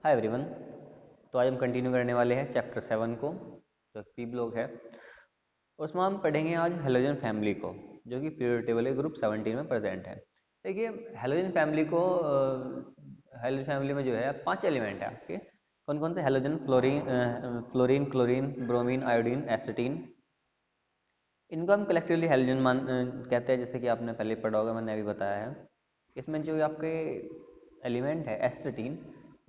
Hi everyone. तो आज हम कंटिन्यू करने वाले हैं चैप्टर 7 को, जो पी ब्लॉक है। उसमें हम पढ़ेंगे आज हेलोजन फैमिली को, जो कि पीरियोडिक टेबल के ग्रुप 17 में प्रेजेंट है। देखिए, हेलोजन फैमिली को हेलोजन फैमिली में जो है 5 एलिमेंट है आपके। कौन कौन से? Halogen, fluorine, chlorine, bromine, iodine, astatine. इनको हम कलेक्टिवली हेलोजन कहते हैं, जैसे कि आपने पहले पढ़ा होगा, मैंने अभी बताया है। इसमें जो आपके एलिमेंट है एसिटीन,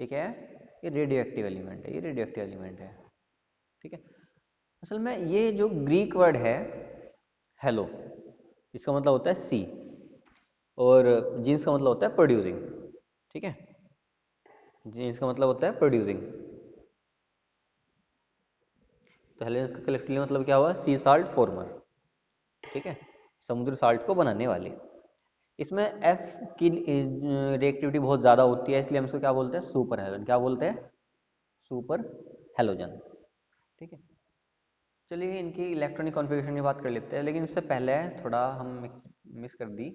ये क्या है? ये रेडियो एक्टिव एलिमेंट है, ये रेडियो एक्टिव एलिमेंट है। ठीक है। असल में ये जो ग्रीक वर्ड है हेलो, इसका मतलब होता है सी, और जीन्स का मतलब होता है प्रोड्यूसिंग। ठीक है, जीन्स का मतलब होता है प्रोड्यूसिंग। तो हेलोजन का कलेक्टिवली मतलब क्या हुआ? सी साल्ट फॉर्मर। ठीक है, समुद्र साल्ट को बनाने वाले। इसमें एफ की रिएक्टिविटी बहुत ज़्यादा होती है, इसलिए हम इसको क्या बोलते हैं? Super halogen. क्या बोलते हैं? Super halogen. ठीक है। चलिए इनकी इलेक्ट्रॉनिक कॉन्फ़िगरेशन की बात कर लेते हैं, लेकिन इससे पहले थोड़ा हम मिस कर दी।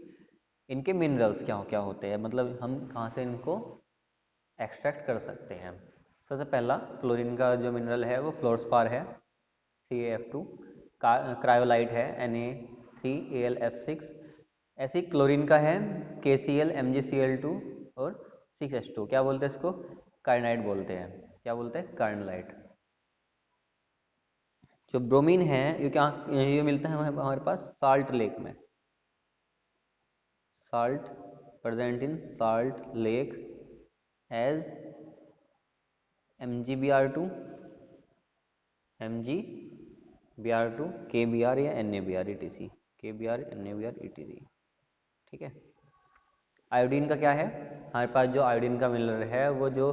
इनके मिनरल्स क्या क्या होते हैं, मतलब हम कहाँ से इनको एक्सट्रैक्ट कर सकते हैं। सबसे पहला फ्लोरीन का जो मिनरल है वो फ्लोरस्पार है, CaF2। क्रायोलाइट है, Na3Al F6। ऐसे ही क्लोरीन का है KCl MgCl2 और 6H2। क्या बोलते हैं इसको? कार्नाइट बोलते हैं। क्या बोलते हैं? कार्नलाइट। जो ब्रोमीन है ये क्या, ये मिलता है हमारे पास साल्ट लेक में। Salt present in salt lake as MgBr2, MgBr2, KBr या NaBr etc। KBr NaBr etc। ठीक है। आयोडीन का क्या है? हमारे पास जो आयोडीन का मिनरल है वो जो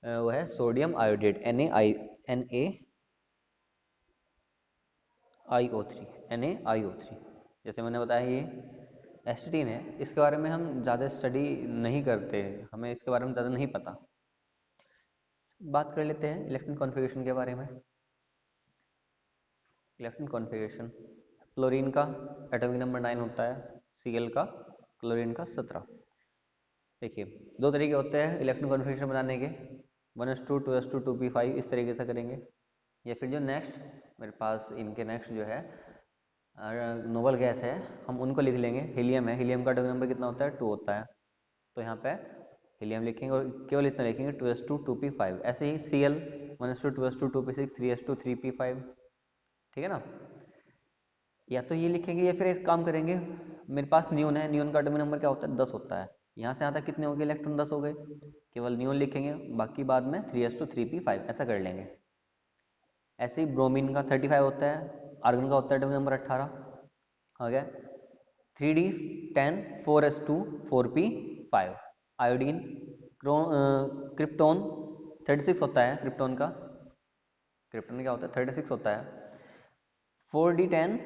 वो है सोडियम आयोडेट, NaIO3। जैसे मैंने बताया ये एसिटीन है, इसके बारे में हम ज़्यादा स्टडी नहीं करते, हमें इसके बारे में ज़्यादा नहीं पता। बात कर लेते हैं इलेक्ट्रॉन कॉन्फ़िगरेशन के बारे में। इलेक्ट्रॉन कॉन्फ़िगरेशन, फ्लोरीन का एटॉमिक नंबर 9 होता है, Cl का, क्लोरीन का 17। देखिए, दो तरीके होते हैं इलेक्ट्रॉन कॉन्फ़िगरेशन बनाने के, 1s2 2s2 2p5, इस तरीके से करेंगे। या फिर जो नेक्स्ट मेरे पास इनके नेक्स्ट जो है नोबल गैस है, हम उनको लिख लेंगे। हीलियम है, हीलियम का एटॉमिक नंबर कितना होता है? 2 होता है। तो यहाँ पे हीलियम लिखेंगे और केवल इतना लिखेंगे 2s2 2p5। ऐसे ही Cl 1s2 2s2 2p6 3s2 3p5। ठीक है ना? या तो ये लिखेंगे या फिर एक काम करेंगे, मेरे पास नियोन है, नियोन का एटॉमिक नंबर क्या होता है? 10 होता है। यहाँ से यहाँ तक कितने हो गए इलेक्ट्रॉन? 10 हो गए। केवल नियोन लिखेंगे, बाकी बाद में 3s2 3p5 ऐसा कर लेंगे। ऐसे ही ब्रोमीन का 35 होता है, आर्गन का होता है एटॉमिक नंबर 18। हो गया 3d10 4s2 4p5। Iodine, krypton 36 होता है, क्रिप्टोन का, क्रिप्टोन क्या होता है? 36 होता है। 4d10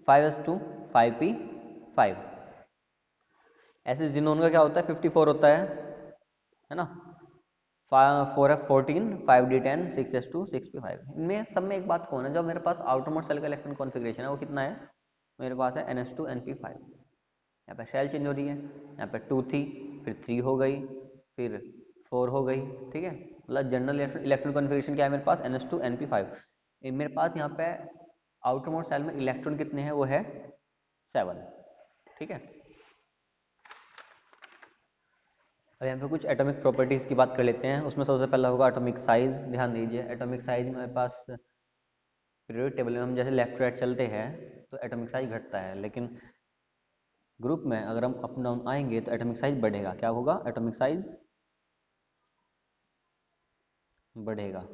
5s2 5p5। ऐसे जिनोन का क्या होता है? 54 होता है ना? 4f14 5d10 6s2 6p5। इनमें सब में एक बात कौन है? जो मेरे पास आउटर मोस्ट सेल का इलेक्ट्रॉन कॉन्फ़िगरेशन है वो कितना है? मेरे पास है ns2 np5। यहाँ पे शेल चेंज हो रही है, यहाँ पे 2 थी, फिर 3 हो गई, फिर 4 हो गई। ठीक है, मतलब जनरल इलेक्ट्रॉन कॉन्फ़िगरेशन क्या है मेरे पास? ns2 np5। मेरे पास यहाँ पे आउटर मोस्ट सेल में इलेक्ट्रॉन कितने हैं? वो है 7। ठीक है। अब यहाँ पे कुछ एटॉमिक प्रॉपर्टीज़ की बात कर लेते हैं। उसमें सबसे पहला होगा एटॉमिक साइज। ध्यान दीजिए, एटॉमिक साइज में हमारे पास पीरियोडिक टेबल में हम जैसे लेफ्ट राइट चलते हैं तो एटॉमिक साइज घटता है, लेकिन ग्रुप में अगर हम अप डाउन आएंगे तो एटॉमिक साइज बढ़ेगा। क्या होगा? एटॉमिक साइज बढ़ेगा।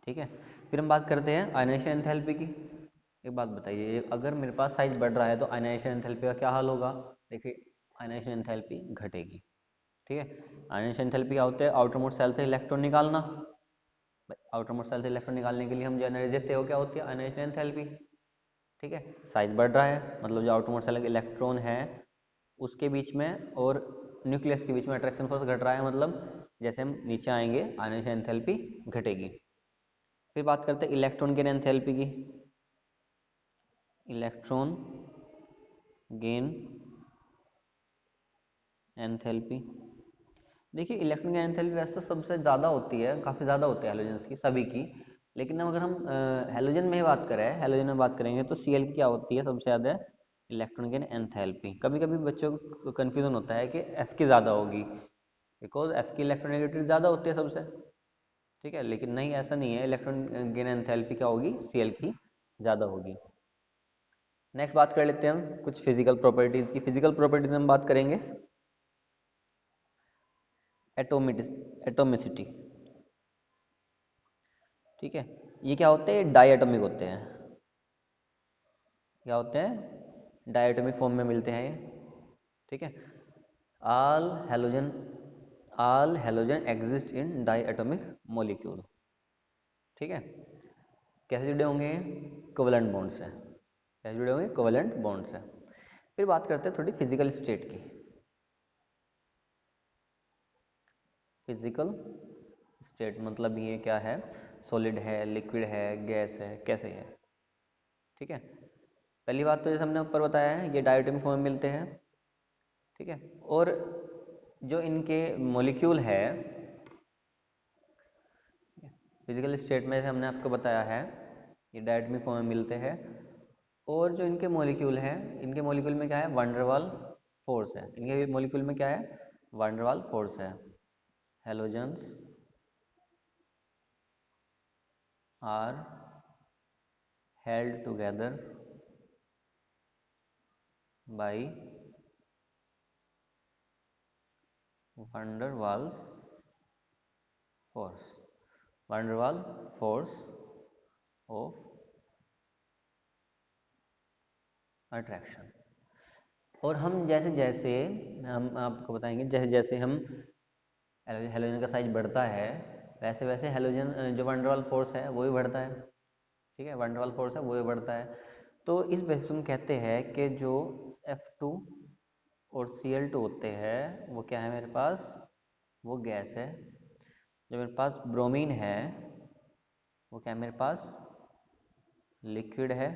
ठीक है। फिर हम बात करते हैं आयनाइजेशन एंथैल्पी की। एक बात बताइए, अगर मेरे पास साइज बढ़ रहा है तो आयनाइजेशन एंथैल्पी का क्या हाल होगा? देखिए, आयनाइजेशन एंथैल्पी घटेगी। ठीक है। आयनाइजेशन एंथैल्पी क्या होता है? आउटर मोस्ट सेल से इलेक्ट्रॉन निकालना। आउटर मोस्ट सेल से इलेक्ट्रॉन निकालने के लिए हम जो एनर्जी देते हो क्या होती है? Ionization enthalpy. ठीक है। साइज बढ़ रहा है मतलब जो आउटर मोस्ट सेल के इलेक्ट्रॉन है उसके बीच में और न्यूक्लियस के बीच में अट्रैक्शन फोर्स घट रहा है, मतलब जैसे हम नीचे आएंगे आयनाइजेशन एंथैल्पी घटेगी। फिर बात करते हैं इलेक्ट्रॉन गेन एंथैल्पी की। इलेक्ट्रॉन गेन एंथैल्पी, देखिए इलेक्ट्रॉन की एंथैल्पी वैसे तो सबसे ज़्यादा होती है, काफ़ी ज़्यादा होती है हैलोजेंस की, सभी की। लेकिन अब अगर हम हैलोजन में ही बात करें, हैलोजन में बात करेंगे तो Cl की क्या होती है सबसे ज़्यादा, इलेक्ट्रॉन की एंथैल्पी। कभी कभी बच्चों को कन्फ्यूजन होता है कि F की ज़्यादा होगी, बिकॉज F की इलेक्ट्रोनेगेटिविटी ज़्यादा होती है सबसे, ठीक है। लेकिन नहीं, ऐसा नहीं है, इलेक्ट्रॉन गेन एंथैल्पी क्या होगी, Cl की ज़्यादा होगी। नेक्स्ट बात कर लेते हैं हम कुछ फिजिकल प्रॉपर्टीज़ की। फिजिकल प्रॉपर्टीज में हम बात करेंगे एटोमिसिटी, ठीक है। ये क्या होते हैं, डायटोमिक होते हैं। क्या होते हैं, डायटोमिक फॉर्म में मिलते हैं ये, ठीक है। All halogen all halogen exist in diatomic molecule, ठीक है। कैसे जुड़े होंगे, कोवेलेंट बॉन्ड से। कैसे जुड़े होंगे, कोवेलेंट बॉन्ड से। फिर बात करते हैं थोड़ी फिजिकल स्टेट की। फिजिकल स्टेट मतलब ये क्या है, सॉलिड है, लिक्विड है, गैस है, कैसे है, ठीक है। पहली बात तो जैसे हमने ऊपर बताया है, ये डायटोमिक फॉर्म में मिलते हैं, ठीक है। और जो इनके मॉलिक्यूल है, फिजिकल स्टेट में से हमने आपको बताया है ये डायटोमिक फॉर्म में मिलते हैं। और जो इनके मॉलिक्यूल है, इनके मॉलिक्यूल में क्या है, वंडरवाल फोर्स है। इनके मॉलिक्यूल में क्या है, वंडरवाल फोर्स है। Halogens are held together by van der Waals force, van der Waal force of attraction. और हम जैसे जैसे, हम आपको बताएंगे, जैसे जैसे हम हेलोजन का साइज बढ़ता है, वैसे वैसे हेलोजन जो वंडरवाल फोर्स है वो भी बढ़ता है, ठीक है। वंडरवाल फोर्स है वो भी बढ़ता है। तो इस बेसिस पे हम कहते हैं कि जो F2 और Cl2 होते हैं वो क्या है मेरे पास, वो गैस है। जो मेरे पास ब्रोमीन है वो क्या है मेरे पास, लिक्विड है।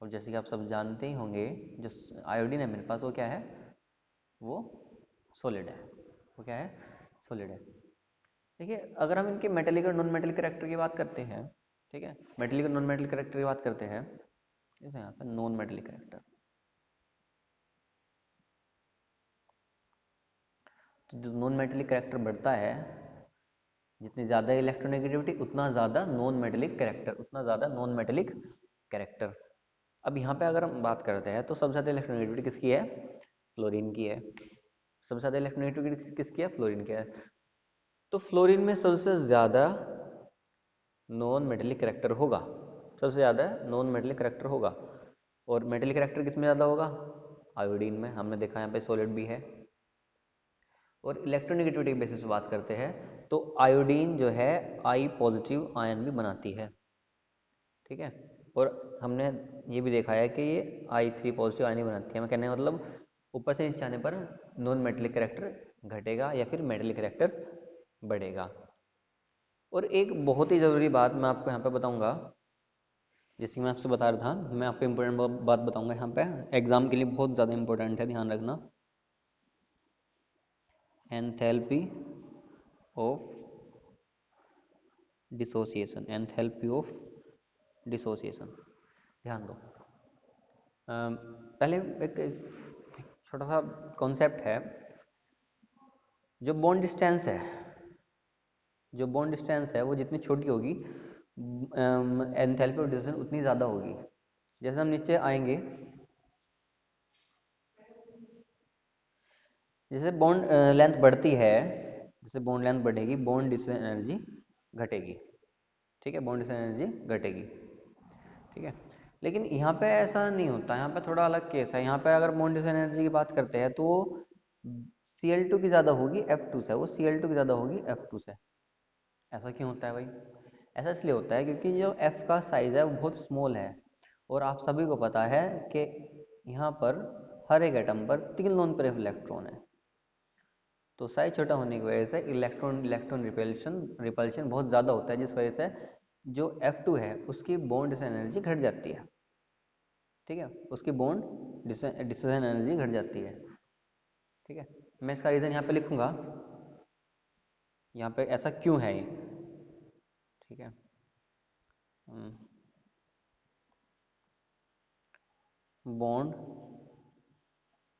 और जैसे कि आप सब जानते ही होंगे, जो आयोडीन है मेरे पास वो क्या है, वो सॉलिड है। वो क्या है, सॉलिड है। देखिए अगर हम इनके मेटेलिक और नॉन मेटेलिक कैरेक्टर की बात करते हैं, ठीक है, मेटेलिक और नॉन मेटेलिक कैरेक्टर की बात करते हैं, ठीक है। यहाँ पे नॉन मेटेलिक कैरेक्टर, तो जो नॉन मेटेलिक कैरेक्टर बढ़ता है, जितनी ज़्यादा इलेक्ट्रोनेगेटिविटी उतना ज़्यादा नॉन मेटेलिक कैरेक्टर, उतना ज़्यादा नॉन मेटेलिक कैरेक्टर। अब यहाँ पे अगर हम बात करते हैं तो सबसे ज़्यादा इलेक्ट्रोनेगेटिविटी किसकी है, फ्लोरीन की है। सबसे ज़्यादा इलेक्ट्रोनेगेटिविटी किसकी है, फ्लोरीन की है। तो फ्लोरीन में सबसे ज़्यादा नॉन मेटेलिक करेक्टर होगा, सबसे ज़्यादा नॉन मेटेलिक करेक्टर होगा। और मेटेलिक करेक्टर किस में ज़्यादा होगा, आयोडीन में। हमने देखा यहाँ पे सॉलिड भी है। और इलेक्ट्रोनेगेटिविटी की बेसिस पे बात करते हैं तो आयोडीन जो है आई पॉजिटिव आयन भी बनाती है, ठीक है। और हमने ये भी देखा है कि ये I3 पॉजिटिव आयन ही बनाती है। मैं कहने का मतलब ऊपर से नीचे आने पर नॉन मेटेलिक करेक्टर घटेगा या फिर मेटेलिक करेक्टर बढ़ेगा। और एक बहुत ही ज़रूरी बात मैं आपको यहाँ पे बताऊंगा, जैसे मैं आपसे बता रहा था, मैं आपको इम्पोर्टेंट बात बताऊंगा यहाँ पे, एग्जाम के लिए बहुत ज़्यादा इंपॉर्टेंट है, ध्यान रखना। Enthalpy of dissociation, enthalpy of dissociation, ध्यान दो। पहले एक छोटा सा कॉन्सेप्ट है, जो बॉन्ड डिस्टेंस है, जो बॉन्ड डिस्टेंस है वो जितनी छोटी होगी, एंथैल्पी ऑफ डिसोसिएशन उतनी ज़्यादा होगी। जैसे हम नीचे आएंगे, जैसे बॉन्ड लेंथ बढ़ती है, जैसे बॉन्ड लेंथ बढ़ेगी, बॉन्ड डिस्टेंस एनर्जी घटेगी, ठीक है, बॉन्ड डिस्टेंस एनर्जी घटेगी, ठीक है। लेकिन यहाँ पे ऐसा नहीं होता, यहाँ पे थोड़ा अलग केस है। यहाँ पे अगर बॉन्ड डिस्टेंस एनर्जी की बात करते हैं तो वो Cl2 की ज़्यादा होगी F2 से, वो Cl2 की ज़्यादा होगी F2 से। ऐसा क्यों होता है भाई, ऐसा इसलिए होता है क्योंकि जो F का साइज़ है वो बहुत स्मॉल है। और आप सभी को पता है कि यहाँ पर हर एक एटम पर 3 लोन पेयर ऑफ इलेक्ट्रॉन है। तो साइज छोटा होने की वजह से इलेक्ट्रॉन इलेक्ट्रॉन रिपल्शन बहुत ज़्यादा होता है, जिस वजह से जो F2 है उसकी बॉन्ड डिस्टेंस एनर्जी घट जाती है, ठीक है, उसकी बॉन्ड डिस्टेंस एनर्जी घट जाती है, ठीक है, मैं इसका रीज़न यहाँ पे लिखूंगा, यहाँ पे ऐसा क्यों है ये। ठीक है, bond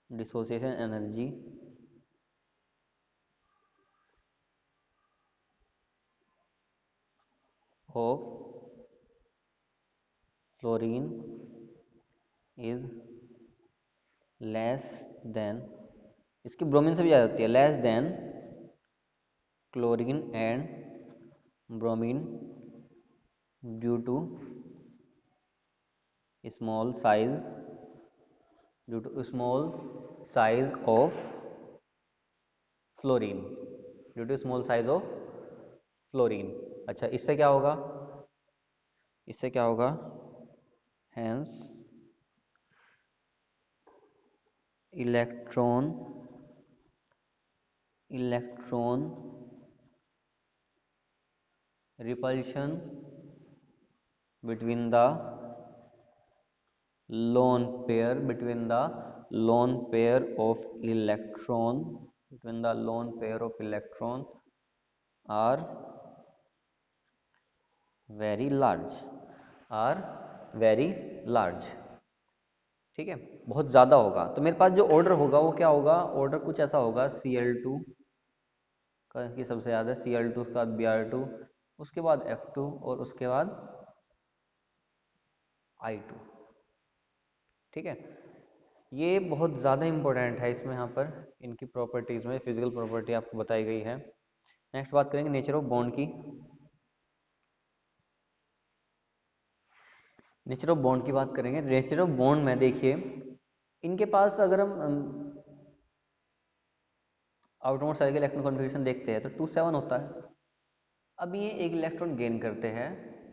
dissociation energy of fluorine is less than, इसकी ब्रोमीन से भी ज़्यादा होती है, less than chlorine and bromine due to small size, due to small size of fluorine, due to small size of fluorine. अच्छा, इससे क्या होगा, इससे क्या होगा, hence electron electron repulsion between the lone pair, between the lone pair of electron, between the lone pair of electron are very large, are very large। ठीक है, बहुत ज़्यादा होगा। तो मेरे पास जो ऑर्डर होगा वो क्या होगा, ऑर्डर कुछ ऐसा होगा, Cl2 का की सबसे ज़्यादा, Cl2 उसके बाद Br2, उसके बाद F2 और उसके बाद I2। ठीक है, ये बहुत ज़्यादा इंपॉर्टेंट है इसमें, यहाँ पर इनकी प्रॉपर्टीज़ में फिजिकल प्रॉपर्टी आपको बताई गई है। नेक्स्ट बात करेंगे नेचर ऑफ बॉन्ड की। नेचर ऑफ बॉन्ड की बात करेंगे। नेचर ऑफ बॉन्ड में देखिए, इनके पास अगर हम आउटरमोस्ट साइड के इलेक्ट्रॉन कॉन्फ़िगरेशन देखते हैं तो 2 7 होता है। अब ये एक इलेक्ट्रॉन गेन करते हैं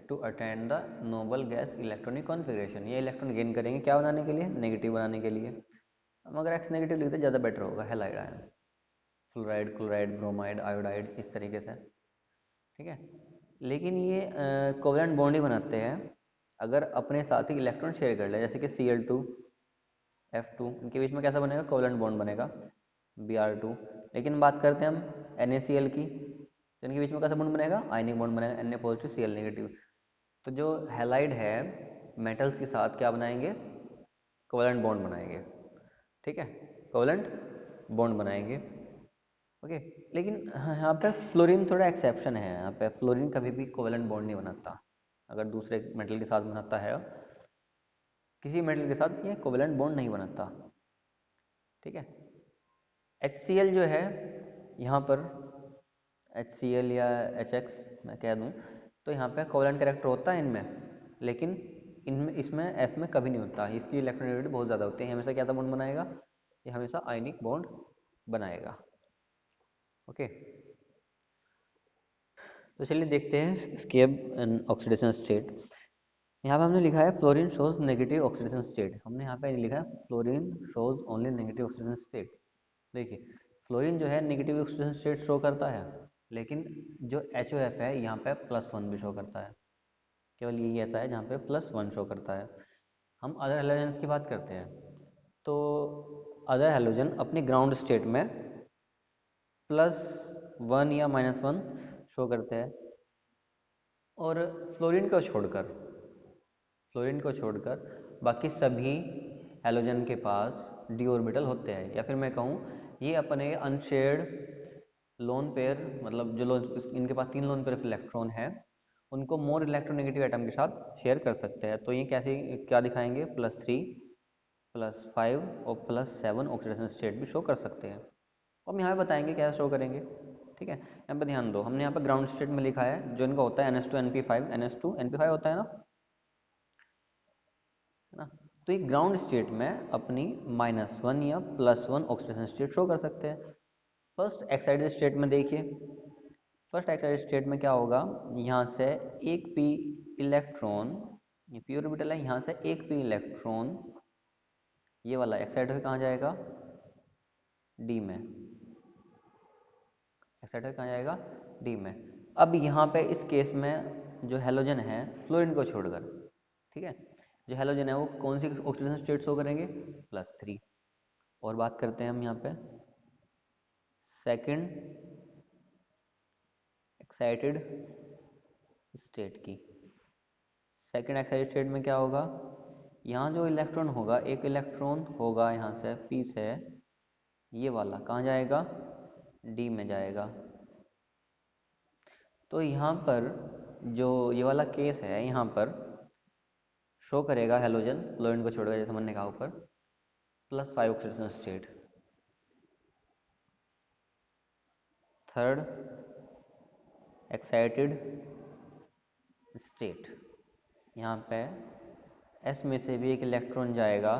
to attend the noble gas electronic configuration. ये इलेक्ट्रॉन गेन करेंगे क्या बनाने के लिए, नेगेटिव बनाने के लिए। हम अगर एक्स नेगेटिव लिखते ज़्यादा बेटर होगा, halide ion, fluoride, chloride, bromide, iodide, इस तरीके से। ठीक है, लेकिन ये कोवलेंट बॉन्ड ही बनाते हैं अगर अपने साथ ही इलेक्ट्रॉन शेयर कर ले, जैसे कि Cl2 F2, इनके बीच में कैसा बनेगा, कोवलेंट बॉन्ड बनेगा, Br2। लेकिन बात करते हैं हम NaCl की, तो इनके बीच में कैसा बॉन्ड बनेगा, आयनिक बॉन्ड बनेगा, Na पॉजिटिव Cl नेगेटिव। तो जो हैलाइड है मेटल्स के साथ क्या बनाएंगे, कोवलेंट बॉन्ड बनाएंगे। ठीक है, कोवलेंट बॉन्ड बनाएंगे। ओके, लेकिन यहाँ पे फ्लोरीन थोड़ा एक्सेप्शन है। यहाँ पे फ्लोरीन कभी भी कोवेलेंट बॉन्ड नहीं बनाता, अगर दूसरे मेटल के साथ बनाता है, किसी मेटल के साथ ये कोवेलेंट बॉन्ड नहीं बनाता। ठीक है, HCl जो है यहाँ पर, HCl या HX मैं कह दूँ, तो यहाँ पे कोवेलेंट कैरेक्टर होता है इनमें, लेकिन इनमें इसमें F में कभी नहीं होता। इसकी इलेक्ट्रोनेगेटिविटी बहुत ज़्यादा होती है, हमेशा क्या बॉन्ड बनाएगा, ये हमेशा आयनिक बॉन्ड बनाएगा। ओके, तो चलिए देखते हैं इसके अब ऑक्सीडेशन स्टेट। यहाँ पे हमने लिखा है fluorine shows negative oxidation state, हमने यहाँ पे लिखा है fluorine shows only negative oxidation state. देखिए, फ्लोरीन जो है नेगेटिव ऑक्सीडेशन स्टेट शो करता है, लेकिन जो HOF है यहाँ पे +1 भी शो करता है। केवल यही ऐसा है जहाँ पे +1 शो करता है। हम अदर हेलोजेंस की बात करते हैं, तो अदर हेलोजन अपनी ग्राउंड स्टेट में +1 या -1 शो करते हैं, और फ्लोरीन को छोड़कर बाकी सभी हैलोजन के पास d ऑर्बिटल होते हैं, या फिर मैं कहूँ ये अपने अनशेयर्ड लोन पेयर, मतलब जो लोन इनके पास 3 लोन पेयर ऑफ इलेक्ट्रॉन है, उनको मोर इलेक्ट्रोनेगेटिव एटम के साथ शेयर कर सकते हैं। तो ये कैसे क्या दिखाएंगे, +3 +5 और +7 ऑक्सीडेशन स्टेट भी शो कर सकते हैं। हम यहाँ पे बताएंगे क्या शो करेंगे। ठीक है, यहाँ पे ध्यान दो, हमने यहाँ पे ग्राउंड स्टेट में लिखा है जो इनका होता है NH2 NP5, NH2 NP5 होता है ना। तो ये ग्राउंड स्टेट में अपनी -1 या +1 ऑक्सीडेशन स्टेट शो कर सकते हैं। फर्स्ट एक्साइटेड स्टेट में देखिए, फर्स्ट एक्साइटेड स्टेट में क्या होगा, यहाँ से एक p इलेक्ट्रॉन, ये p ऑर्बिटल है, यहाँ से एक p इलेक्ट्रॉन ये वाला एक्साइट होकर कहाँ जाएगा, d में, एक्साइट होकर कहाँ जाएगा, d में। अब यहाँ पे इस केस में जो हेलोजन है फ्लोरीन को छोड़कर, ठीक है, जो हेलोजन है वो कौन सी ऑक्सीडेशन स्टेट शो करेंगे, +3। और बात करते हैं हम यहाँ पे सेकंड एक्साइटेड स्टेट की। सेकंड एक्साइटेड स्टेट में क्या होगा, यहाँ जो इलेक्ट्रॉन होगा, एक इलेक्ट्रॉन होगा यहाँ से पी से, ये वाला कहाँ जाएगा, डी में जाएगा। तो यहाँ पर जो ये वाला केस है, यहाँ पर शो करेगा हेलोजन क्लोरीन को छोड़कर, जैसे मैंने कहा ऊपर, +5 oxidation state. Third excited state, यहाँ पे एस में से भी एक इलेक्ट्रॉन जाएगा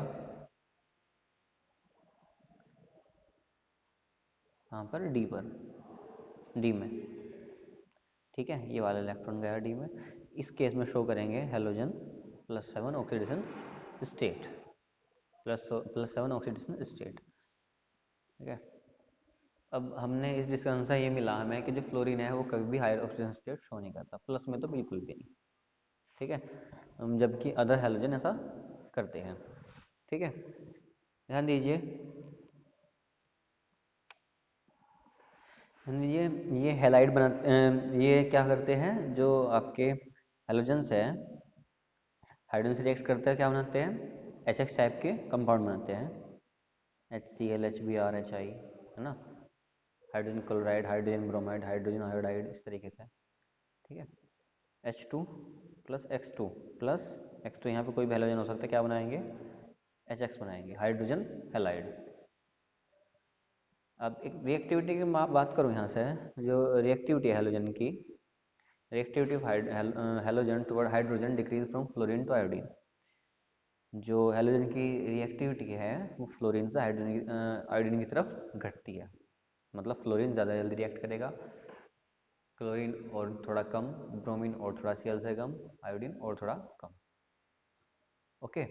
यहाँ पर डी में, ठीक है, ये वाला इलेक्ट्रॉन गया डी में। इस केस में शो करेंगे halogen +7 oxidation state, +7 oxidation state, ठीक है। अब हमने इस डिस्कशन से ये मिला हमें कि जो फ्लोरीन है वो कभी भी हायर ऑक्सीजन स्टेट शो नहीं करता, प्लस में तो बिल्कुल भी नहीं, ठीक है, जबकि अदर हैलोजन ऐसा करते हैं, ठीक है। ध्यान दीजिए, ये हैलाइड बनाते, ये क्या करते हैं, जो आपके हैलोजन्स है, हाइड्रोजन से रिएक्ट करते हैं, क्या बनाते हैं, HX टाइप के कंपाउंड बनाते हैं, HCl HBr HI, है ना, hydrogen chloride, hydrogen bromide, hydrogen iodide, इस तरीके से, ठीक है। H2 plus X2 plus X2, यहाँ पे कोई भी हैलोजन हो सकता है, क्या बनाएंगे, HX बनाएंगे, हाइड्रोजन हैलाइड। अब एक रिएक्टिविटी की बात करूँ यहाँ से, जो रिएक्टिविटी है हैलोजन की, reactivity of halogen toward hydrogen decrease from fluorine to iodine. जो हैलोजन की रिएक्टिविटी है वो फ्लोरीन से आयोडीन की तरफ घटती है, मतलब फ्लोरीन ज़्यादा जल्दी रिएक्ट करेगा, क्लोरीन और थोड़ा कम, ब्रोमीन और थोड़ा Cl से कम, आयोडीन और थोड़ा कम। ओके,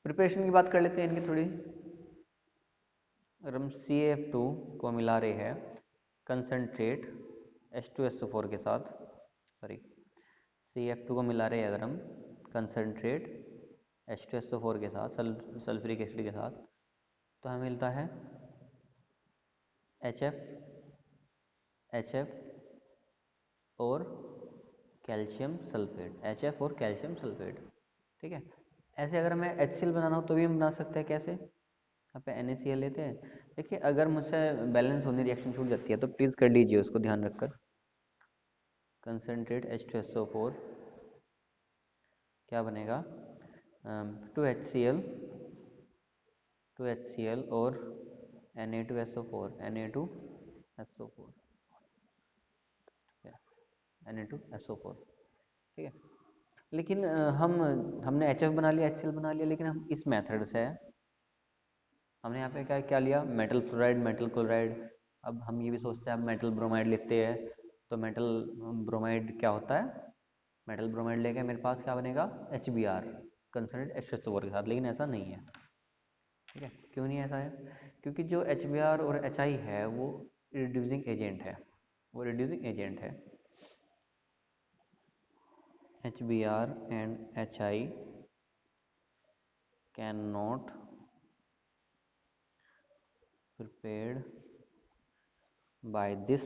प्रिपरेशन की बात कर लेते हैं इनकी थोड़ी। अगर हम CF2 को मिला रहे हैं कंसनट्रेट H2SO4 के साथ, सॉरी, CF2 को मिला रहे हैं अगर हम कंसनट्रेट H2SO4 के साथ, सल्फ्यूरिक एसिड के साथ, तो हमें मिलता है HF और कैल्शियम सल्फेट, HF और कैल्शियम सल्फेट, ठीक है। ऐसे अगर हमें HCl बनाना हो तो भी हम बना सकते हैं, कैसे, यहाँ पे NaCl लेते हैं। देखिए, अगर मुझसे बैलेंस होने रिएक्शन छूट जाती है तो प्लीज़ कर लीजिए उसको ध्यान रखकर। कंसनट्रेट H2SO4 क्या बनेगा, 2HCl और Na2SO4, Na2SO4, ठीक है। लेकिन हमने HF बना लिया, HCl बना लिया, लेकिन हम इस मेथड से, हमने यहाँ पे क्या क्या लिया, मेटल फ्लोराइड, मेटल क्लोराइड। अब हम ये भी सोचते हैं, अब मेटल ब्रोमाइड लिखते हैं, तो मेटल ब्रोमाइड क्या होता है, मेटल ब्रोमाइड लेके मेरे पास क्या बनेगा, HBr कंसनट्रेट H2SO4 के साथ, लेकिन ऐसा नहीं है, ठीक है। क्यों नहीं ऐसा है, क्योंकि जो HBr और HI है वो रिड्यूसिंग एजेंट है, HBr and HI cannot prepared by this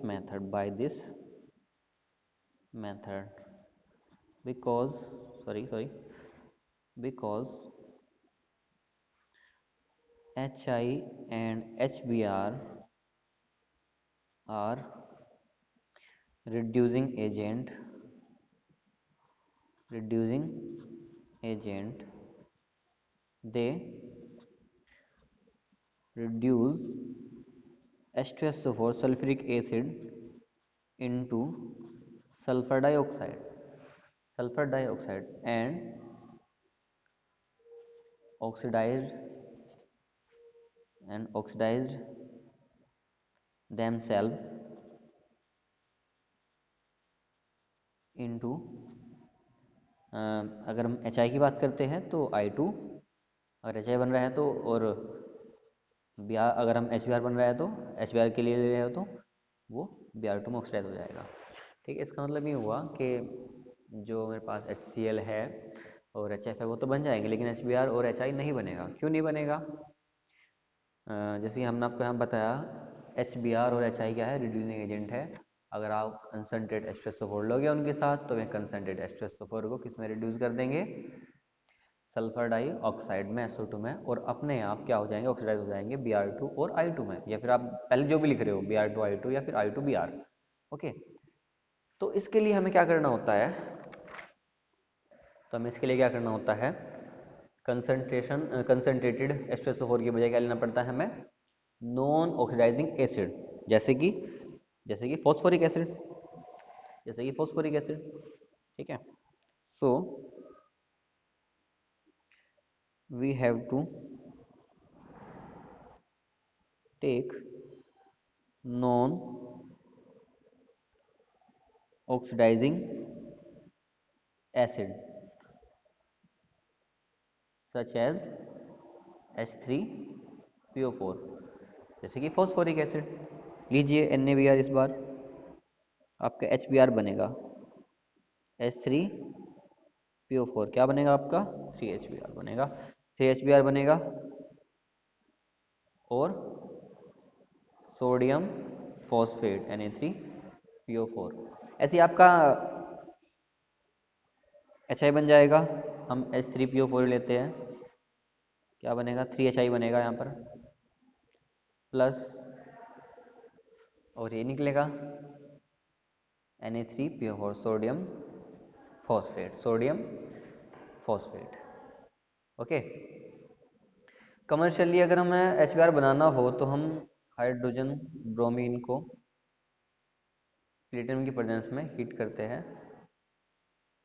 method, because because HI and HBr are reducing agent, they reduce H2SO4 sulfuric acid into sulfur dioxide and oxidized themselves into, अगर हम HI की बात करते हैं तो I2, अगर HI बन रहा है तो, और अगर हम HBr बन रहा है तो, HBr के लिए ले रहे हो तो वो Br2 में ऑक्सीडाइज हो जाएगा, ठीक है। इसका मतलब ये हुआ कि जो मेरे पास HCl है और HF है वो तो बन जाएंगे, लेकिन HBr और HI नहीं बनेगा। क्यों नहीं बनेगा, जैसे हमने आपको यहाँ बताया HBr और HI क्या है, रिड्यूसिंग एजेंट है। अगर आप कंसनट्रेट H2SO4 लोगे उनके साथ तो वे कंसनट्रेट H2SO4 को किस में रिड्यूस कर देंगे, सल्फर डाइऑक्साइड में, SO2 में, और अपने आप क्या हो जाएंगे, ऑक्सीडाइज हो जाएंगे Br2 और I2 में, या फिर आप पहले जो भी लिख रहे हो Br2 I2 या फिर I2 Br। ओके, तो इसके लिए हमें क्या करना होता है, तो हमें इसके लिए क्या करना होता है, कंसनट्रेटेड H2SO4 की बजाय क्या लेना पड़ता है हमें, नॉन ऑक्सीडाइजिंग एसिड, जैसे कि फॉस्फोरिक एसिड, ठीक है। So we have to take non oxidizing acid such as H3PO4, जैसे कि फॉस्फोरिक एसिड। लीजिए NaBr, इस बार आपका HBr बनेगा, H3PO4 क्या बनेगा आपका, 3HBr बनेगा, 3HBr बनेगा, और सोडियम फॉस्फेट Na3PO4, ऐसे ही आपका HI बन जाएगा। हम H3PO4 लेते हैं, क्या बनेगा, 3HI बनेगा यहाँ पर, प्लस, और ये निकलेगा Na3PO4 sodium phosphate. Okay, commercially अगर हमें HBr बनाना हो तो हम हाइड्रोजन ब्रोमीन को प्लेटिनम की प्रेजेंस में हीट करते हैं,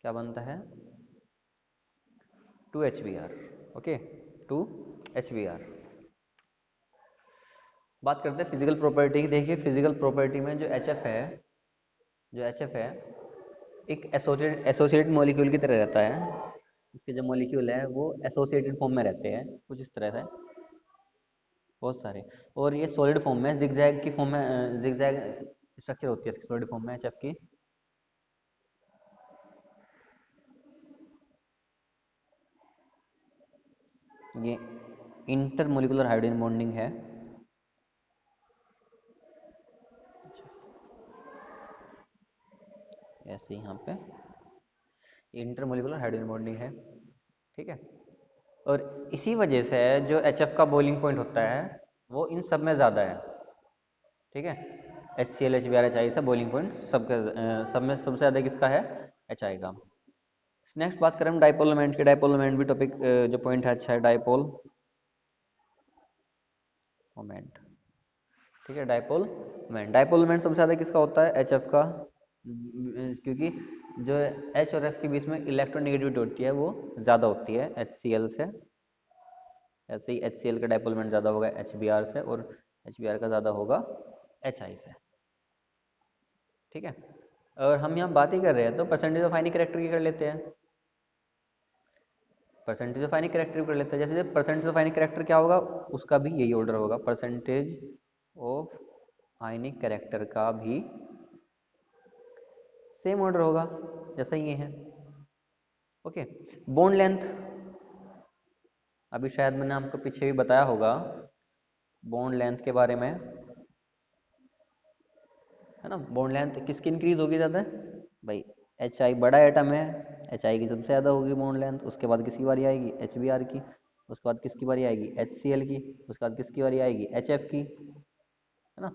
क्या बनता है, 2HBr। Okay, 2HBr। बात करते हैं फिजिकल प्रॉपर्टी की। देखिए फिजिकल प्रॉपर्टी में जो HF है एक एसोसिएटेड मॉलिक्यूल की तरह रहता है। इसके जो मॉलिक्यूल है वो एसोसिएटेड फॉर्म में रहते हैं, कुछ इस तरह से, बहुत सारे। और ये सॉलिड फॉर्म में, जिगजैग की फॉर्म में, जिगजैग स्ट्रक्चर होती है इसकी सॉलिड फॉर्म में HF की। ये इंटरमोलिकुलर हाइड्रोजन बॉन्डिंग है, ऐसे यहाँ पे इंटरमोलिकुलर हाइड्रोजन बॉन्डिंग है, ठीक है। और इसी वजह से जो HF का बॉइलिंग पॉइंट होता है वो इन सब में ज़्यादा है, ठीक है। HCl HBr HI से बॉइलिंग पॉइंट सब में सबसे ज़्यादा किसका है, HI का। नेक्स्ट बात करें हम डाइपोल मोमेंट के। डाइपोल मोमेंट भी टॉपिक जो पॉइंट है अच्छा है, डाइपोल मोमेंट, ठीक है। डाइपोल मोमेंट सबसे ज़्यादा किसका होता है, HF का, क्योंकि जो H और F के बीच में इलेक्ट्रोनेगेटिविटी होती है वो ज़्यादा होती है HCl से। ऐसे ही HCl का डाइपोल मोमेंट ज़्यादा होगा HBr से, और HBr का ज़्यादा होगा HI से, ठीक है। और हम यहाँ बात ही कर रहे हैं तो परसेंटेज ऑफ आयनिक कैरेक्टर की कर लेते हैं, परसेंटेज ऑफ आयनिक कैरेक्टर कर लेते हैं। जैसे परसेंटेज ऑफ आयनिक कैरेक्टर क्या होगा, उसका भी यही ऑर्डर होगा, परसेंटेज ऑफ आयनिक कैरेक्टर का भी सेम ऑर्डर होगा जैसा ये है। ओके, बॉन्ड लेंथ, अभी शायद मैंने आपको पीछे भी बताया होगा बॉन्ड लेंथ के बारे में, है ना। बॉन्ड लेंथ किसकी इंक्रीज होगी ज़्यादा, भाई HI बड़ा एटम है, HI की सबसे ज़्यादा होगी बॉन्ड लेंथ, उसके बाद किसकी बारी आएगी, HBr की, उसके बाद किसकी बारी आएगी, HCl की, उसके बाद किसकी बारी आएगी, HF की, है ना।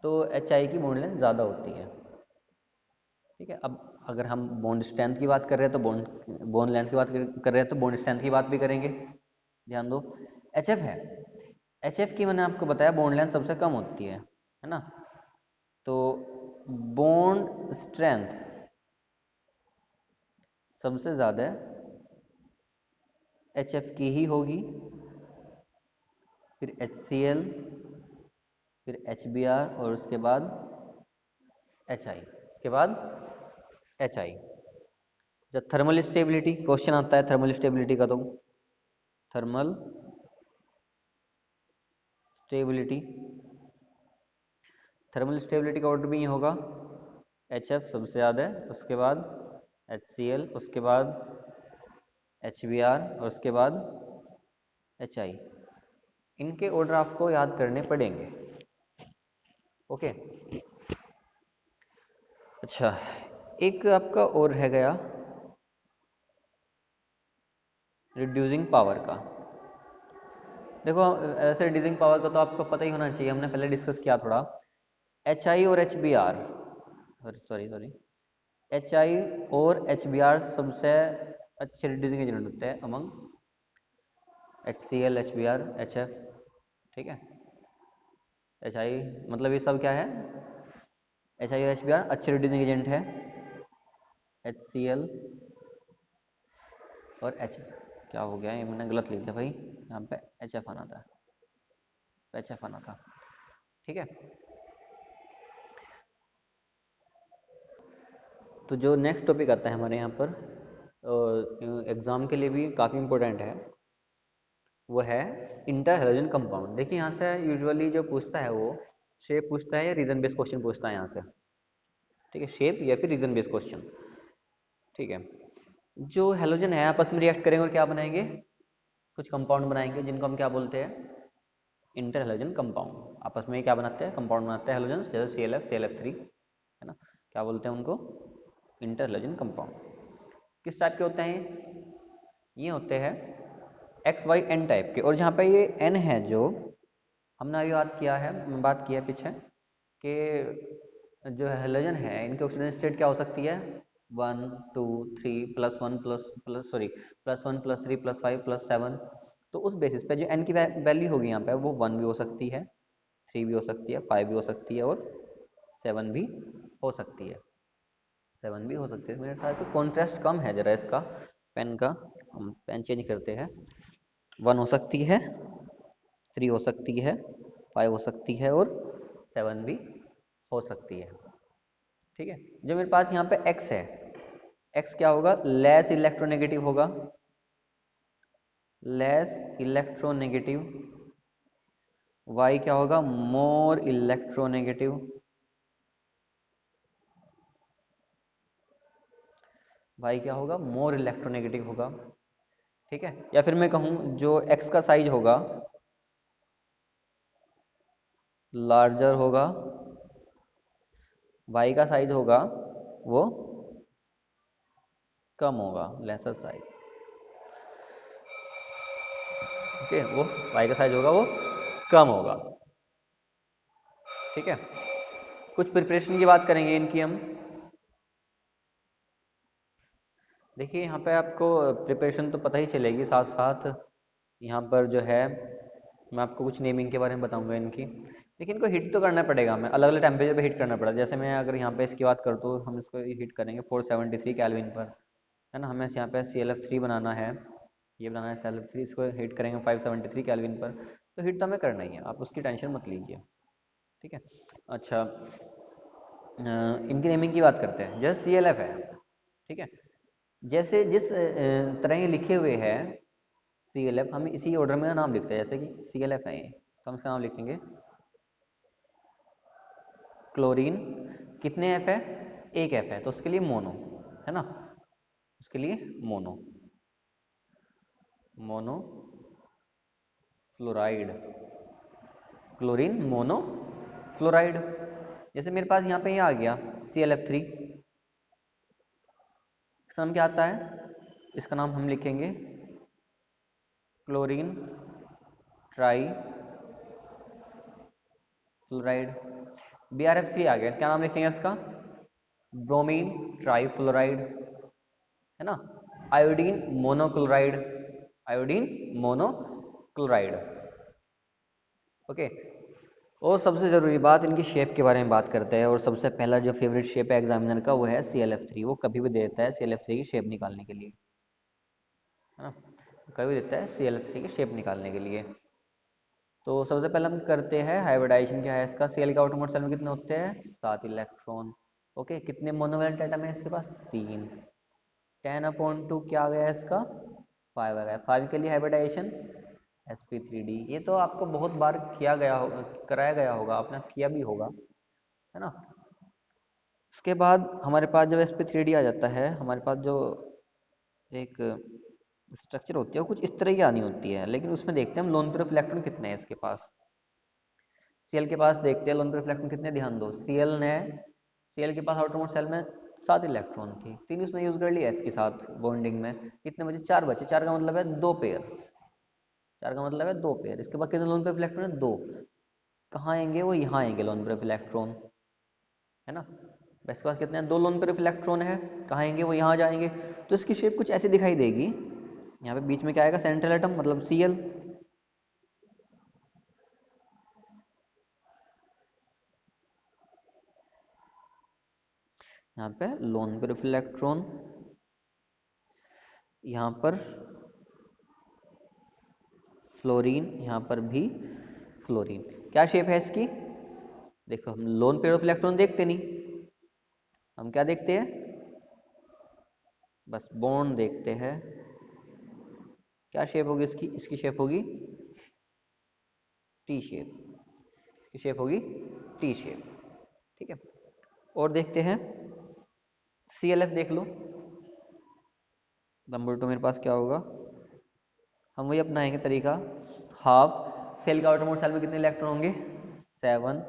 तो HI की बॉन्ड लेंथ ज़्यादा होती है, ठीक है। अब अगर हम बॉन्ड स्ट्रेंथ की बात कर रहे हैं तो बॉन्ड लेंथ की बात कर रहे हैं तो बॉन्ड स्ट्रेंथ की बात भी करेंगे। ध्यान दो, HF है, HF की मैंने आपको बताया बॉन्ड लेंथ सबसे कम होती है ना। तो बॉन्ड स्ट्रेंथ सबसे ज़्यादा HF की ही होगी, फिर HCl, फिर HBr, और उसके बाद HI, उसके बाद HI। जब थर्मल स्टेबिलिटी क्वेश्चन आता है, थर्मल स्टेबिलिटी का, तो थर्मल स्टेबिलिटी, थर्मल स्टेबिलिटी का ऑर्डर भी ये होगा, HF सबसे ज़्यादा है, उसके बाद HCl, उसके बाद HBr, और उसके बाद HI। इनके ऑर्डर आपको याद करने पड़ेंगे, ओके। अच्छा, एक आपका और है गया रिड्यूसिंग पावर का। देखो ऐसे रिड्यूसिंग पावर का तो आपको पता ही होना चाहिए, हमने पहले डिस्कस किया थोड़ा। एच आई और H B R, sorry sorry, H I और एच बी आर सबसे अच्छे रिड्यूसिंग एजेंट होते हैं among H C L, H B R, H F. ठीक है, एच आई मतलब ये सब क्या है, एच आई और एच बी आर अच्छे रिड्यूसिंग एजेंट है। एच सी एल और एच, क्या हो गया ये मैंने गलत लिख दिया भाई, यहाँ पे एच एफ आना था, एच एफ आना था। ठीक है, तो जो नेक्स्ट टॉपिक आता है हमारे यहाँ पर और एग्ज़ाम के लिए भी काफ़ी इम्पोर्टेंट है, वो है इंटर हेलोजन कंपाउंड। देखिए यहाँ से यूजुअली जो पूछता है वो शेप पूछता है या रीजन बेस्ड क्वेश्चन पूछता है यहाँ से। ठीक है, शेप या फिर रीजन बेस्ड क्वेश्चन। ठीक है, जो हेलोजन है आपस में रिएक्ट करेंगे और क्या बनाएंगे, कुछ कंपाउंड बनाएंगे जिनको हम क्या बोलते हैं, इंटर हेलोजन कंपाउंड। आपस में क्या बनाते हैं, कंपाउंड बनाते हैं हेलोजन, जैसे C L F, C L F three, है ना। क्या बोलते हैं उनको, इंटर हेलोजन कंपाउंड। किस टाइप के होते हैं ये होते हैं एक्स वाई एन टाइप के। और जहाँ पे ये एन है, जो हमने अभी बात की है पीछे कि जो हेलोजन है इनकी ऑक्सीजन स्टेट क्या हो सकती है, 1 2 3 plus one plus plus sorry plus one plus three plus five plus seven. तो उस बेसिस पे जो एन की वैल्यू होगी यहाँ पे वो 1 भी हो सकती है, 3 भी हो सकती है, 5 भी हो सकती है और 7 भी हो सकती है, 7 भी हो सकती है। मेरे ख्याल से कॉन्ट्रास्ट कम है जरा इसका पेन का, हम पेन चेंज करते हैं। 1 हो सकती है, 3 हो सकती है, 5 हो सकती है और 7 भी हो सकती है। ठीक है, जो मेरे पास यहाँ पे x है, x क्या होगा, लेस इलेक्ट्रोनेगेटिव होगा, लेस इलेक्ट्रोनेगेटिव। y क्या होगा, मोर इलेक्ट्रोनेगेटिव। y क्या होगा, मोर इलेक्ट्रोनेगेटिव होगा। ठीक है, या फिर मैं कहूँ जो x का साइज होगा लार्जर होगा, y का साइज होगा वो कम होगा, लेसर साइज। ओके, वो y का साइज होगा वो कम होगा। ठीक है, कुछ प्रिपरेशन की बात करेंगे इनकी हम। देखिए यहाँ पे आपको प्रिपरेशन तो पता ही चलेगी, साथ साथ यहाँ पर जो है मैं आपको कुछ नेमिंग के बारे में बताऊंगा इनकी। लेकिन इनको हिट तो करना पड़ेगा, हमें अलग अलग टेम्परेचर पे हिट करना पड़ेगा। जैसे मैं अगर यहाँ पे इसकी बात करता तो हम इसको हिट करेंगे 473 केल्विन पर, है ना। हमें यहाँ पे CL3 बनाना है, ये बनाना है CL3, इसको हिट करेंगे 573 केल्विन पर। तो हिट तो हमें करना ही है, आप उसकी टेंशन मत लीजिए। ठीक है, अच्छा इनकी नेमिंग की बात करते हैं। जैसे CLF है, ठीक है, जैसे जिस तरह ये लिखे हुए हैं CLF, हम इसी ऑर्डर में नाम लिखते हैं। जैसे कि CLF है ये, तो हम इसका नाम लिखेंगे क्लोरीन। कितने एफ है, एक एफ है, तो उसके लिए मोनो, है ना, उसके लिए mono, mono fluoride, chlorine mono fluoride. जैसे मेरे पास यहाँ पे ये आ गया CLF3, इसका नाम क्या आता है, इसका नाम हम लिखेंगे क्लोरीन ट्राई फ्लोराइड। BRF3 आ गया, क्या नाम लिखेंगे इसका, ब्रोमीन ट्राईफ्लोराइड, है ना। Iodine monochloride, iodine monochloride. Okay, और सबसे ज़रूरी बात इनकी शेप के बारे में बात करते हैं। और सबसे पहला जो फेवरेट शेप है एग्जामिनर का वो है CLF3। वो कभी भी देता है CLF3 की शेप निकालने के लिए, है ना, कभी देता है CLF3 की शेप निकालने के लिए। तो सबसे पहले हम करते हैं हाइब्रिडाइजेशन क्या है इसका। Cl के आउटरमोस्ट सेल में कितने होते हैं, 7 इलेक्ट्रॉन। ओके, कितने मोनोवैलेंट एटम है इसके पास, 3। 10/2 क्या आ गया इसका, 5 आ गया। 5 के लिए हाइब्रिडाइजेशन sp3d। ये तो आपको बहुत बार किया गया होगा, कराया गया होगा, आपने किया भी होगा, है ना। उसके बाद हमारे पास जब sp3d आ जाता है, हमारे पास जो एक स्ट्रक्चर होती है वो कुछ इस तरह की आनी होती है। लेकिन उसमें देखते हैं हम लोन पेयर ऑफ इलेक्ट्रॉन कितने हैं इसके पास। Cl के पास देखते हैं लोन पेयर इलेक्ट्रॉन कितने, ध्यान दो। Cl के पास आउटरमोस्ट शेल में 7 इलेक्ट्रॉन थी, 3 उसने यूज कर लिया F के साथ बॉन्डिंग में, कितने बचे, 4 बचे। 4 का मतलब है 2 पेयर, 4 का मतलब है 2 पेयर। इसके बाद कितने लोन पेयर इलेक्ट्रॉन है, 2। कहाँ आएंगे वो, यहाँ आएंगे लोन पेयर इलेक्ट्रॉन, है ना। इसके पास कितने हैं, 2 लोन पेयर इलेक्ट्रॉन है, कहाँ आएंगे वो, यहाँ जाएंगे। तो इसकी शेप कुछ ऐसी दिखाई देगी। यहाँ पे बीच में क्या आएगा, सेंट्रल एटम मतलब Cl, यहाँ पे लोन पेयर इलेक्ट्रॉन, यहाँ पर फ्लोरीन, यहाँ पर भी फ्लोरीन। क्या शेप है इसकी, देखो हम लोन पेयर ऑफ इलेक्ट्रॉन देखते नहीं, हम क्या देखते हैं, बस बॉन्ड देखते हैं। क्या शेप होगी इसकी, इसकी शेप होगी टी शेप, इसकी शेप होगी टी शेप, ठीक है। और देखते हैं CLF, देख लो नंबर 2 मेरे पास क्या होगा, हम वही अपनाएंगे तरीका, हाफ। सेल का आउटरमोस्ट शेल में कितने इलेक्ट्रॉन होंगे, 7।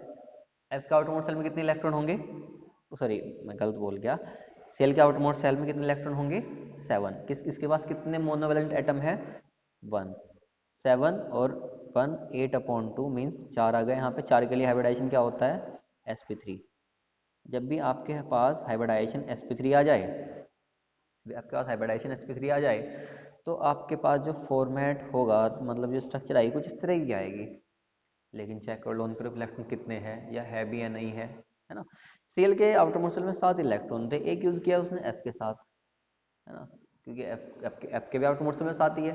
एफ का आउटरमोस्ट शेल में कितने इलेक्ट्रॉन होंगे, सॉरी मैं गलत बोल गया, सेल के आउटरमोस्ट शेल में कितने इलेक्ट्रॉन होंगे, 7। किसके पास कितने मोनोवैलेंट एटम है, 1। 7 और 1 8/2 मीन्स 4 आ गए। यहाँ पे 4 के लिए हाइब्रिडाइजेशन क्या होता है, sp3। जब भी आपके पास हाइब्रिडाइजेशन sp3 आ जाए, आपके पास हाइब्रिडाइजेशन sp3 आ जाए, तो आपके पास जो फॉर्मेट होगा, मतलब जो स्ट्रक्चर आएगी कुछ इस तरह की आएगी। लेकिन चेक कर लो उन पर इलेक्ट्रॉन कितने हैं, या है भी या नहीं है ना। सेल के आउटरमोस्ट शेल में 7 इलेक्ट्रॉन थे, एक यूज किया उसने एफ के साथ, है ना, क्योंकि एफ के भी आउटरमोस्ट शेल में 7 ही है,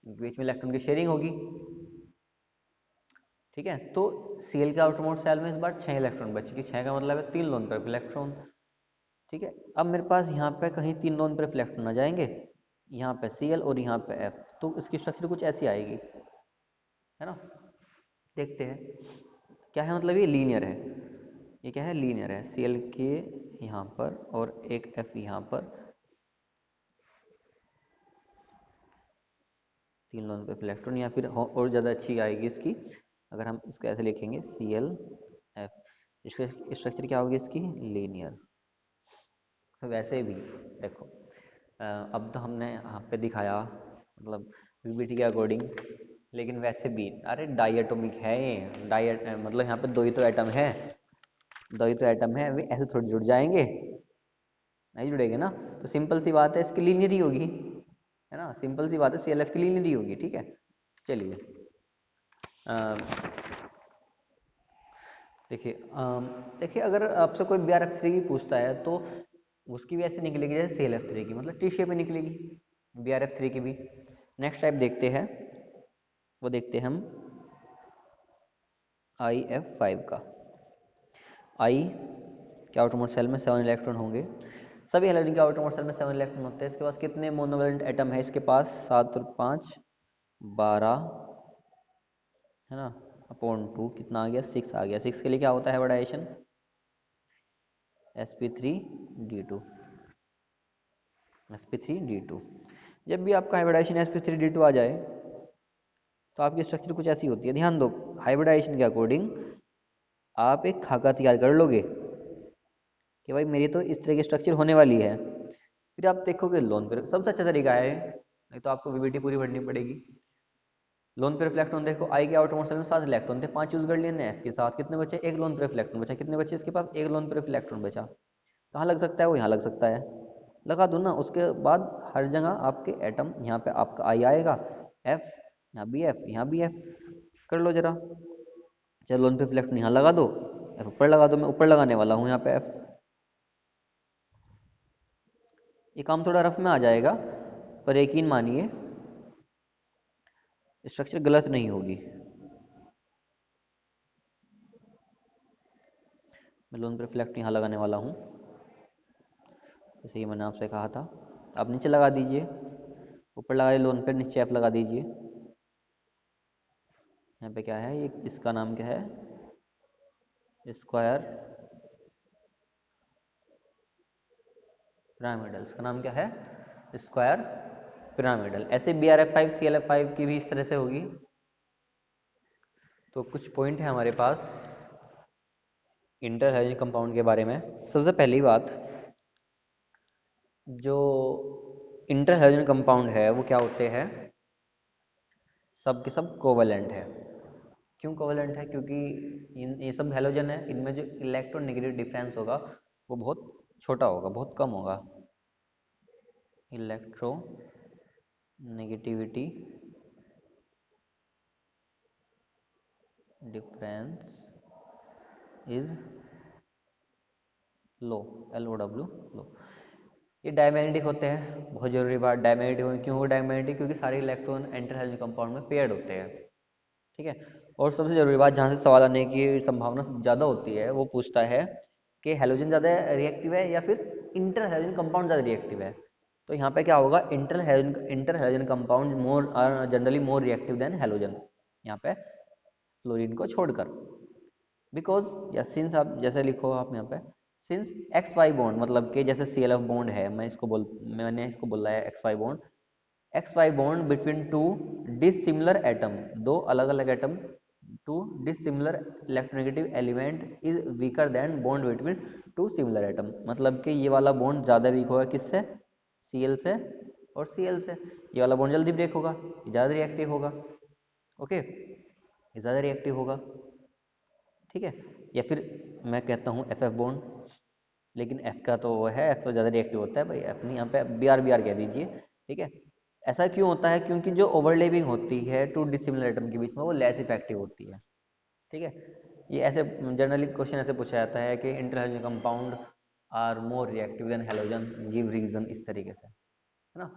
बीच में इलेक्ट्रॉन की शेयरिंग होगी, ठीक है। तो सेल के आउटरमोस्ट शेल में इस बार 6 इलेक्ट्रॉन बचे, 6 का मतलब है 3 लोन पेयर इलेक्ट्रॉन, ठीक है। अब मेरे पास यहाँ पे कहीं 3 लोन पेयर इलेक्ट्रॉन आ जाएंगे, यहाँ पे Cl और यहाँ पे F, तो इसकी स्ट्रक्चर कुछ ऐसी आएगी, है ना। देखते हैं क्या है, मतलब ये लीनियर है, ये क्या है, लीनियर है। Cl के यहाँ पर और एक F यहाँ पर, 3 लोन पेयर इलेक्ट्रॉन, या फिर और ज़्यादा अच्छी आएगी इसकी, अगर हम इसको ऐसे लिखेंगे Cl F, इसका स्ट्रक्चर क्या होगी इसकी, लीनियर। तो वैसे भी देखो, अब तो हमने यहाँ पे दिखाया मतलब पीपीटी के अकॉर्डिंग, लेकिन वैसे भी अरे डाइएटोमिक है ये, मतलब यहाँ पे 2 ही तो एटम है, 2 ही तो एटम है, वे ऐसे थोड़ी जुड़ जाएंगे, नहीं जुड़ेंगे ना। तो सिंपल सी बात है, इसकी लीनियर ही होगी, है ना, सिंपल सी बात है, CLF की लीनियर ही होगी, ठीक है। चलिए देखिए, देखिए अगर आपसे कोई BRF3 की पूछता है तो उसकी भी ऐसे निकलेगी जैसे CLF3 की, मतलब टी शेप में निकलेगी BRF3 की भी। नेक्स्ट टाइप देखते हैं, वो देखते हैं हम IF5 का। I के आउटरमोस्ट शेल में 7 इलेक्ट्रॉन होंगे, सभी हैलोजन के आउटरमोस्ट शेल में 7 इलेक्ट्रॉन होते हैं। इसके पास कितने मोनोवैलेंट एटम है, इसके पास 7 और 5 12, है ना, अपॉन 2 कितना आ गया, 6 आ गया। 6 के लिए क्या होता है हाइब्रिडाइजेशन, sp3d2, sp3d2। जब भी आपका हाइब्रिडाइजेशन sp3d2 आ जाए तो आपकी स्ट्रक्चर कुछ ऐसी होती है, ध्यान दो, हाइब्रिडाइजेशन के अकॉर्डिंग आप एक खाका तैयार कर लोगे कि भाई मेरी तो इस तरह की स्ट्रक्चर होने वाली है, फिर आप देखोगे लोन पेयर सबसे अच्छा तरीका है, नहीं तो आपको वीबीटी पूरी भरनी पड़ेगी। लोन पेयर इलेक्ट्रॉन देखो, आई के आउटरमोस्ट शेल में 7 इलेक्ट्रॉन थे, 5 यूज कर लिए ने एफ के साथ, कितने बचे, एक लोन पेयर इलेक्ट्रॉन बचा, कितने बचे इसके पास, एक लोन पेयर इलेक्ट्रॉन बचा। कहाँ लग सकता है वो, यहाँ लग सकता है, लगा दूँ ना। उसके बाद हर जगह आपके एटम, यहाँ पे आपका आई आएगा, एफ, यहाँ भी एफ, यहाँ भी एफ, कर लो जरा। चलो लोन पेयर इलेक्ट्रॉन यहाँ लगा दो, एफ ऊपर लगा दो, मैं ऊपर लगाने वाला हूँ यहाँ पे एफ। ये काम थोड़ा रफ में आ जाएगा, पर यकीन मानिए स्ट्रक्चर गलत नहीं होगी। मैं लोन पे फ्लैक्ट यहाँ लगाने वाला हूँ, जैसे ही मैंने आपसे कहा था। आप नीचे लगा दीजिए, ऊपर लगाइए लोन पे, नीचे एफ लगा दीजिए। यहाँ पे क्या है, ये इसका नाम क्या है, स्क्वायर पिरामिडल, इसका नाम क्या है, स्क्वायर पिरामिडल। ऐसे BRF5 CLF5 की भी इस तरह से होगी। तो कुछ पॉइंट है हमारे पास इंटर हैलोजन कंपाउंड के बारे में। सबसे पहली बात, जो इंटर हैलोजन कंपाउंड है वो क्या होते हैं, सब के सब कोवेलेंट है। क्यों कोवेलेंट है? क्योंकि ये सब हैलोजन है, इनमें जो इलेक्ट्रोनेगेटिव डिफरेंस होगा वो बहुत छोटा होगा, बहुत कम होगा। Electro negativity difference is low, LOW, लो। ये डायमैग्नेटिक होते हैं, बहुत जरूरी बात। डायमैग्नेटिक क्यों हो? डायमैग्नेटिक क्योंकि सारे इलेक्ट्रॉन एंटर हैलोजन कंपाउंड में पेयर्ड होते हैं, ठीक है। और सबसे जरूरी बात, जहाँ से सवाल आने की संभावना ज़्यादा होती है, वो पूछता है कि हैलोजन ज़्यादा रिएक्टिव है या फिर इंटर हैलोजन कंपाउंड ज़्यादा रिएक्टिव है। तो यहाँ पे क्या होगा, inter halogen compound more generally more reactive than halogen, यहाँ पे फ्लोरीन को छोड़कर। बिकॉज या सिंस, आप जैसे लिखो आप यहाँ पे, सिंस एक्स वाई बॉन्ड, मतलब कि जैसे CLF बॉन्ड है, मैंने इसको बोला है X Y bond between two dissimilar atom, दो अलग अलग atom, two dissimilar electronegative element is weaker than bond between two similar atom. मतलब कि ये वाला बॉन्ड ज़्यादा वीक होगा किससे? Cl से और Cl से। ये वाला बॉन्ड जल्दी ब्रेक होगा, ये ज़्यादा रिएक्टिव होगा, ओके, ये ज़्यादा रिएक्टिव होगा, ठीक है। या फिर मैं कहता हूँ FF बॉन्ड, लेकिन F का तो वो है, F तो ज़्यादा रिएक्टिव होता है भाई, F नहीं, यहाँ पे BR कह दीजिए, ठीक है। ऐसा क्यों होता है? क्योंकि जो ओवरलैपिंग होती है टू डिसिमिलर एटम के बीच में, वो लेस इफेक्टिव होती है, ठीक है। ये ऐसे जनरली क्वेश्चन ऐसे पूछा जाता है कि inter halogen compound are more reactive than halogen, give reason, इस तरीके से, है ना।